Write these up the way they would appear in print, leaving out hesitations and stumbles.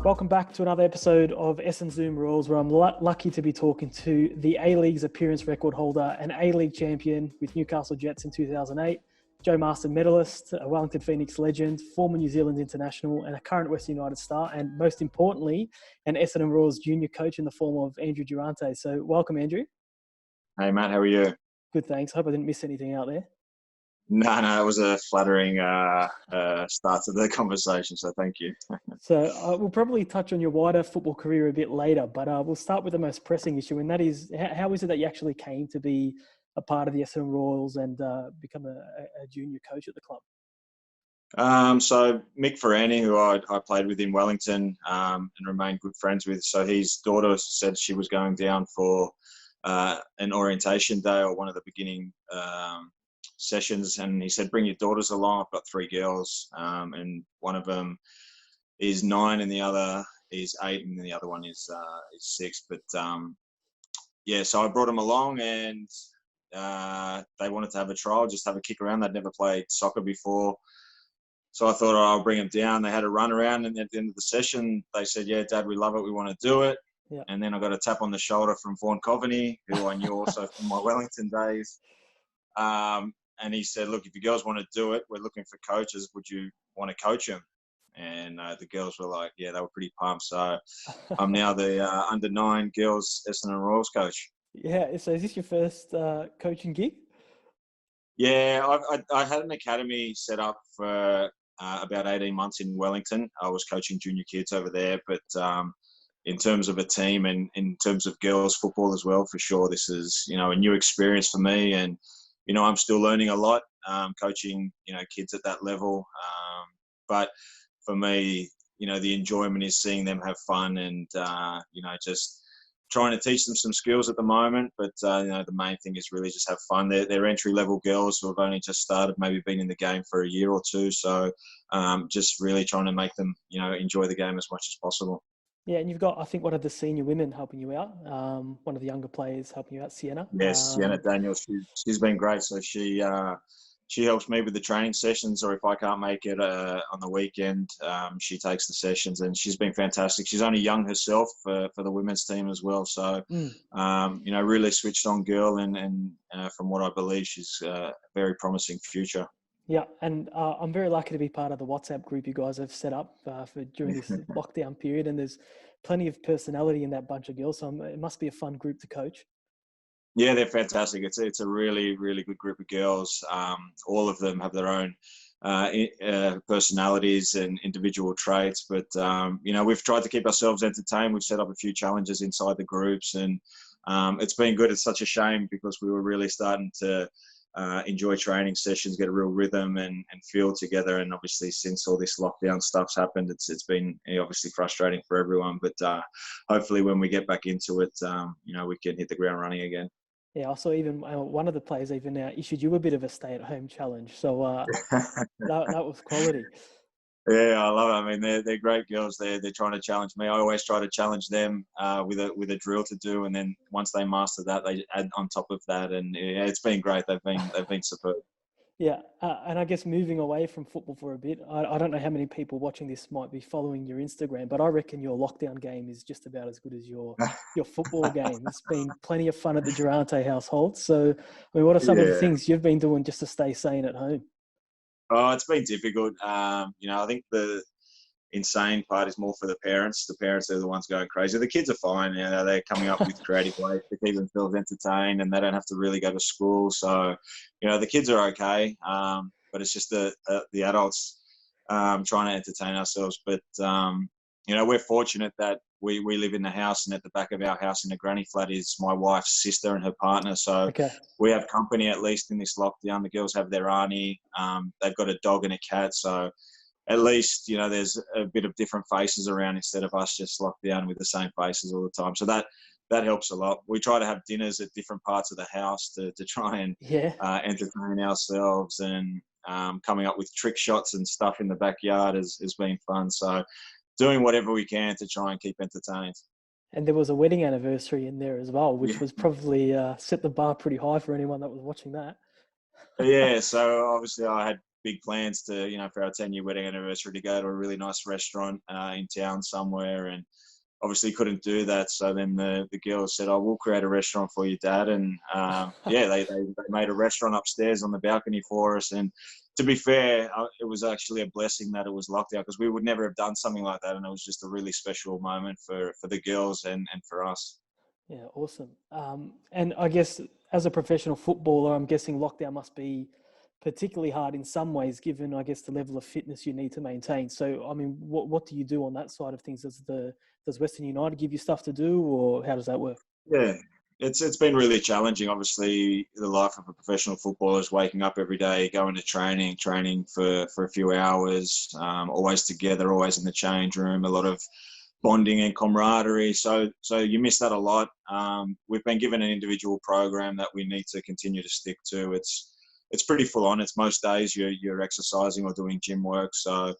Welcome back to another episode of EssendZOOM Royals, where I'm lucky to be talking to the A-League's appearance record holder, an A-League champion with Newcastle Jets in 2008, Joe Marston medalist, a Wellington Phoenix legend, former New Zealand international, and a current Western United star, and most importantly, an Essendon Royals junior coach in the form of Andrew Durante. So welcome, Andrew. Hey, Matt, how are you? Good, thanks. Hope I didn't miss anything out there. No, it was a flattering start to the conversation, so thank you. So we'll probably touch on your wider football career a bit later, but we'll start with the most pressing issue, and that is, how is it that you actually came to be a part of the Essendon Royals and become a junior coach at the club? So Mick Ferrani, who I played with in Wellington and remained good friends with, so his daughter said she was going down for an orientation day or one of the beginning sessions, and he said, bring your daughters along. I've got 3 girls, and one of them is 9 and the other is 8 and the other one is 6. But so I brought them along, and they wanted to have a trial, just have a kick around. They'd never played soccer before. So I thought, I'll bring them down. They had a run around, and at the end of the session, they said, yeah, Dad, we love it. We want to do it. Yeah. And then I got a tap on the shoulder from Vaughan Coveney, who I knew also from my Wellington days. And he said, look, if you girls want to do it, we're looking for coaches. Would you want to coach them? And the girls were like, yeah, they were pretty pumped. So I'm now the under-9 girls Essendon Royals coach. Yeah. So is this your first coaching gig? Yeah, I had an academy set up for about 18 months in Wellington. I was coaching junior kids over there. But in terms of a team and in terms of girls football as well, for sure, this is, a new experience for me. And I'm still learning a lot, coaching, kids at that level. But for me, the enjoyment is seeing them have fun and, just trying to teach them some skills at the moment. But, the main thing is really just have fun. They're entry-level girls who have only just started, maybe been in the game for a year or two. So just really trying to make them, enjoy the game as much as possible. Yeah, and you've got, I think, one of the senior women helping you out, one of the younger players helping you out, Sienna. Yes, Sienna Daniels, she's been great. So she helps me with the training sessions, or if I can't make it on the weekend, she takes the sessions, and she's been fantastic. She's only young herself for the women's team as well. So, really switched on girl, and from what I believe, she's a very promising future. Yeah, and I'm very lucky to be part of the WhatsApp group you guys have set up during this lockdown period, and there's plenty of personality in that bunch of girls, so it must be a fun group to coach. Yeah, they're fantastic. It's a really, really good group of girls. All of them have their own personalities and individual traits, but we've tried to keep ourselves entertained. We've set up a few challenges inside the groups, and it's been good. It's such a shame because we were really starting to enjoy training sessions, get a real rhythm and feel together. And obviously, since all this lockdown stuff's happened, it's been obviously frustrating for everyone. But hopefully, when we get back into it, we can hit the ground running again. Yeah, I saw even one of the players even issued you a bit of a stay-at-home challenge. So that was quality. Yeah, I love it. I mean, they're great girls. They're trying to challenge me. I always try to challenge them with a drill to do, and then once they master that, they add on top of that. And yeah, it's been great. They've been superb. Yeah, and I guess moving away from football for a bit, I don't know how many people watching this might be following your Instagram, but I reckon your lockdown game is just about as good as your football game. It's been plenty of fun at the Durante household. So, I mean, what are some of the things you've been doing just to stay sane at home? Oh, it's been difficult. I think the insane part is more for the parents. The parents are the ones going crazy. The kids are fine. They're coming up with creative ways to keep themselves entertained, and they don't have to really go to school. So, the kids are okay. But it's just the adults trying to entertain ourselves. But, we're fortunate that we live in the house, and at the back of our house in the granny flat is my wife's sister and her partner. So we have company at least in this lockdown. The girls have their auntie. They've got a dog and a cat. So at least, there's a bit of different faces around instead of us just locked down with the same faces all the time. So that helps a lot. We try to have dinners at different parts of the house to try and entertain ourselves, and coming up with trick shots and stuff in the backyard has been fun. So doing whatever we can to try and keep entertained. And there was a wedding anniversary in there as well, which was probably set the bar pretty high for anyone that was watching that. Yeah, so obviously I had big plans to, for our 10-year wedding anniversary to go to a really nice restaurant in town somewhere, and obviously couldn't do that. So then the girls said, "Oh, we'll create a restaurant for you, Dad." And they made a restaurant upstairs on the balcony for us. And to be fair, it was actually a blessing that it was locked out, because we would never have done something like that. And it was just a really special moment for the girls and for us. Yeah, awesome. And I guess as a professional footballer, I'm guessing lockdown must be particularly hard in some ways, given, I guess, the level of fitness you need to maintain. So, I mean, what do you do on that side of things? Does Western United give you stuff to do, or how does that work? Yeah, it's been really challenging. Obviously, the life of a professional footballer is waking up every day, going to training for a few hours, always together, always in the change room, a lot of bonding and camaraderie. So you miss that a lot. We've been given an individual program that we need to continue to stick to. It's pretty full on. It's most days you're exercising or doing gym work. So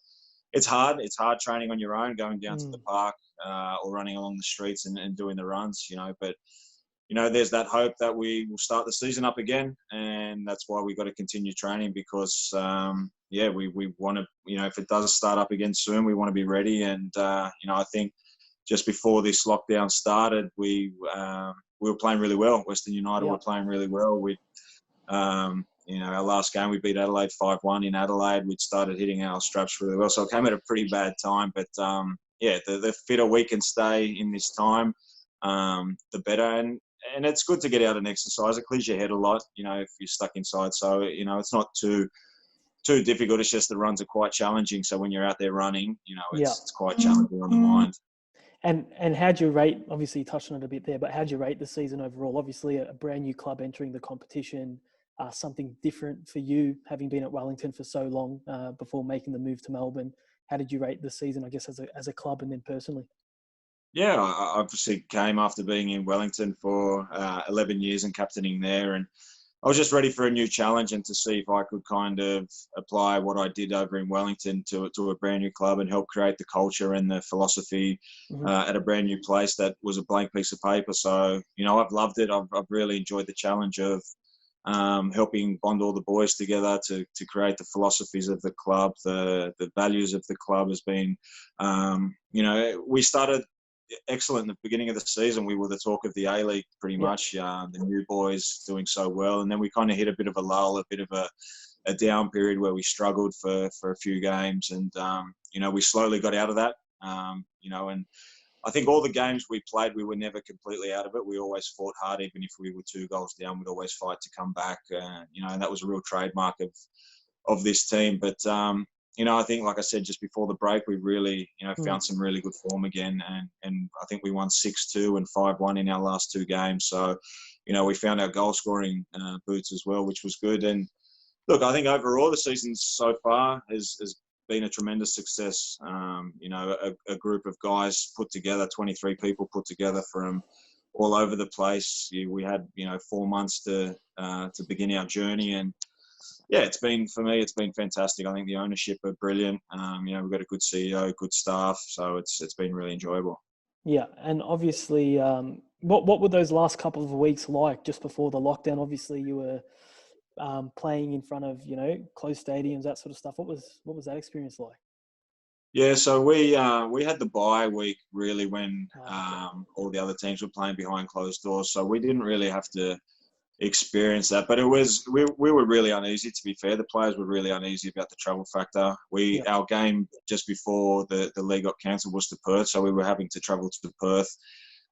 it's hard. It's hard training on your own, going down to the park or running along the streets and doing the runs, But, there's that hope that we will start the season up again. And that's why we've got to continue training, because, we want to, if it does start up again soon, we want to be ready. And, I think just before this lockdown started, we were playing really well. Western United were playing really well. Our last game, we beat Adelaide 5-1 in Adelaide. We'd started hitting our straps really well. So it came at a pretty bad time. But, the fitter we can stay in this time, the better. And it's good to get out and exercise. It clears your head a lot, if you're stuck inside. So, it's not too difficult. It's just the runs are quite challenging. So when you're out there running, it's quite challenging on the mind. And how'd you rate, obviously you touched on it a bit there, but how'd you rate the season overall? Obviously a brand new club entering the competition, something different for you, having been at Wellington for so long before making the move to Melbourne. How did you rate the season, I guess, as a club and then personally? Yeah, I obviously came after being in Wellington for 11 years and captaining there. And I was just ready for a new challenge and to see if I could kind of apply what I did over in Wellington to a brand new club and help create the culture and the philosophy at a brand new place that was a blank piece of paper. So, I've loved it. I've really enjoyed the challenge of helping bond all the boys together to create the philosophies of the club. The values of the club has been, we started excellent in the beginning of the season. We were the talk of the A-League pretty much, the new boys doing so well. And then we kind of hit a bit of a lull, a bit of a down period where we struggled for a few games. And, we slowly got out of that, and I think all the games we played, we were never completely out of it. We always fought hard, even if we were 2 goals down, we'd always fight to come back, and that was a real trademark of this team. But, I think, like I said, just before the break, we really, found some really good form again. And I think we won 6-2 and 5-1 in our last 2 games. So, we found our goal scoring boots as well, which was good. And look, I think overall the season so far has been a tremendous success. A group of guys put together, 23 people put together from all over the place. We had, 4 months to begin our journey. And, for me, it's been fantastic. I think the ownership are brilliant. We've got a good CEO, good staff, so it's been really enjoyable. Yeah, and obviously, what were those last couple of weeks like just before the lockdown? Obviously, you were playing in front of closed stadiums, that sort of stuff. What was that experience like? Yeah, so we had the bye week really when all the other teams were playing behind closed doors, so we didn't really have to experience that. But it was we were really uneasy, to be fair. The players were really uneasy about the travel factor. Our game just before the league got cancelled was to Perth, so we were having to travel to Perth.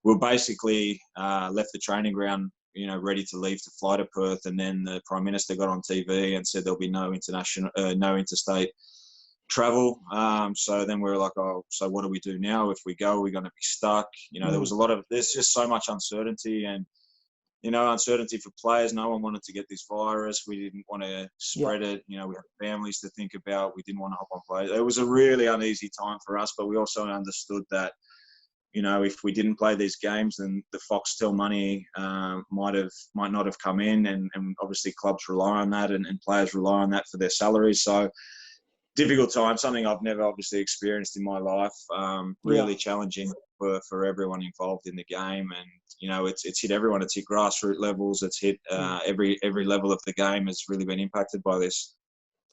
We basically left the training ground, ready to leave to fly to Perth, and then the Prime Minister got on TV and said there'll be no interstate travel. So then we were like, oh, so what do we do now? If we go, we're going to be stuck. There was there's just so much uncertainty and, uncertainty for players. No one wanted to get this virus. We didn't want to spread it. We had families to think about. We didn't want to hop on players. It was a really uneasy time for us, but we also understood that, if we didn't play these games, then the Foxtel money might not have come in. And obviously clubs rely on that and players rely on that for their salaries. So difficult time, something I've never obviously experienced in my life. Really challenging for everyone involved in the game. And, it's hit everyone. It's hit grassroots levels. It's hit every level of the game has really been impacted by this.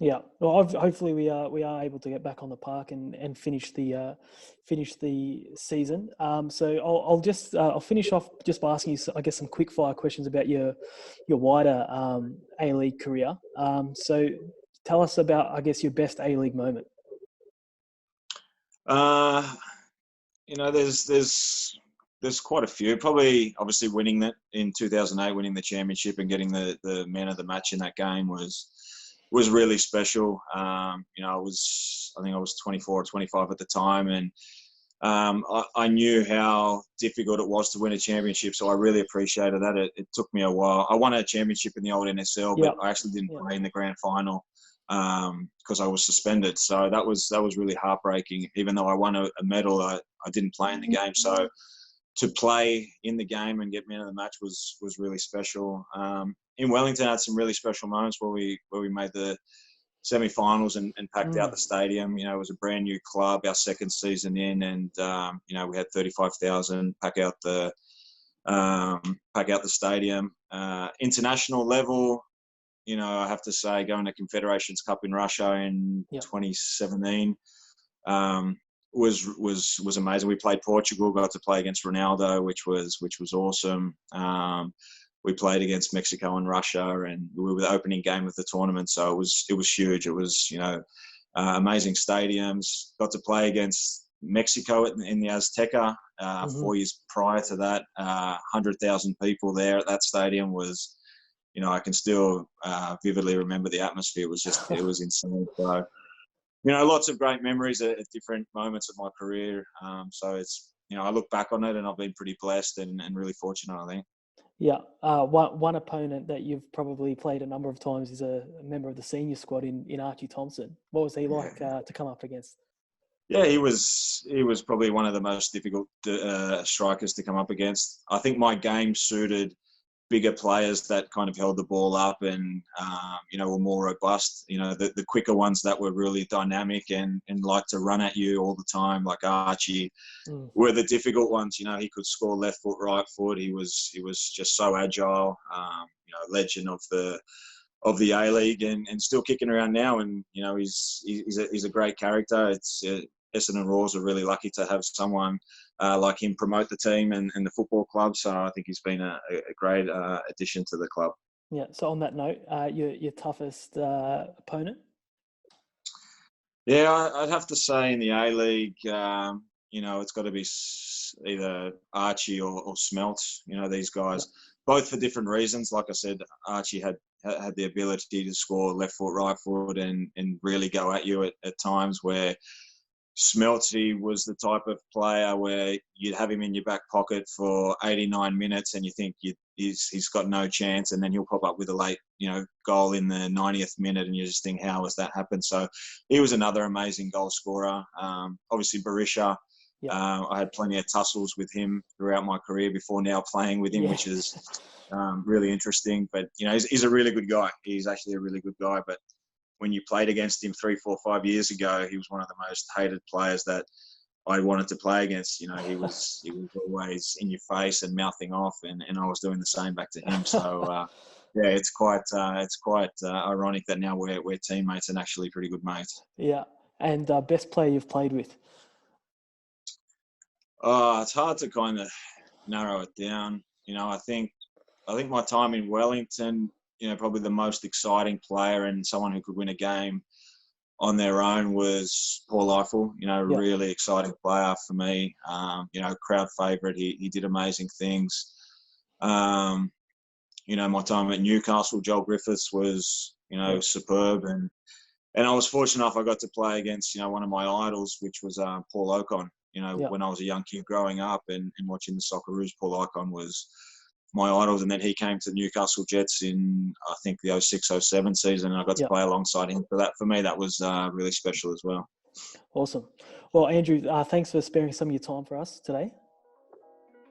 Yeah. Well, hopefully we are able to get back on the park and finish the season. So I'll finish off just by asking you, I guess, some quick fire questions about your wider A-League career. So tell us about, I guess, your best A-League moment. There's quite a few. Probably, obviously, winning that in 2008, winning the championship and getting the man of the match in that game was really special. I think I was 24 or 25 at the time, and I knew how difficult it was to win a championship, so I really appreciated that. It took me a while. I won a championship in the old NSL, but I actually didn't play in the grand final because I was suspended. So that was really heartbreaking. Even though I won a medal, I didn't play in the game. So to play in the game and get man of the match was really special. In Wellington, I had some really special moments where we made the semi-finals and packed out the stadium. It was a brand new club, our second season in, and we had 35,000 pack out the stadium. International level, I have to say, going to Confederations Cup in Russia in 2017 was amazing. We played Portugal, got to play against Ronaldo, which was awesome. We played against Mexico and Russia, and we were the opening game of the tournament, so it was huge. It was amazing stadiums. Got to play against Mexico in the Azteca 4 years prior to that. 100,000 people there at that stadium was, I can still vividly remember the atmosphere. It was insane. So, lots of great memories at different moments of my career. So it's, I look back on it and I've been pretty blessed and really fortunate, I think. Yeah. One opponent that you've probably played a number of times is a member of the senior squad in Archie Thompson. What was he like to come up against? Yeah, he was probably one of the most difficult strikers to come up against. I think my game suited bigger players that kind of held the ball up and, were more robust. The quicker ones that were really dynamic and like to run at you all the time, like Archie, were the difficult ones. He could score left foot, right foot. He was just so agile, legend of the A-League and still kicking around now. And, he's a great character. It's Essendon Royals are really lucky to have someone like him promote the team and the football club. So I think he's been a great addition to the club. Yeah. So on that note, your toughest opponent? Yeah, I'd have to say in the A-League, it's got to be either Archie or Smelt. These guys, both for different reasons. Like I said, Archie had the ability to score left foot, right foot, and really go at you at times where Smelty was the type of player where you'd have him in your back pocket for 89 minutes and you think he's got no chance, and then he'll pop up with a late, goal in the 90th minute and you just think, how has that happened? So he was another amazing goal scorer. Obviously, Berisha. I had plenty of tussles with him throughout my career before now playing with him, which is really interesting. But, he's a really good guy. He's actually a really good guy. But when you played against him 3, 4, 5 years ago, he was one of the most hated players that I wanted to play against. He was always in your face and mouthing off, and I was doing the same back to him. So it's quite ironic that now we're teammates and actually pretty good mates. Yeah, and best player you've played with? It's hard to kind of narrow it down. I think my time in Wellington, probably the most exciting player and someone who could win a game on their own was Paul Eiffel. Really exciting player for me. Crowd favourite. He did amazing things. My time at Newcastle, Joel Griffiths was, superb. And I was fortunate enough I got to play against, one of my idols, which was Paul Ocon. When I was a young kid growing up and watching the Socceroos, Paul Ocon was my idols, and then he came to Newcastle Jets in, I think, the 06-07 season, and I got to play alongside him. So for me, that was really special as well. Awesome. Well, Andrew, thanks for sparing some of your time for us today.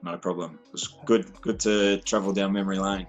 No problem. It was good to travel down memory lane.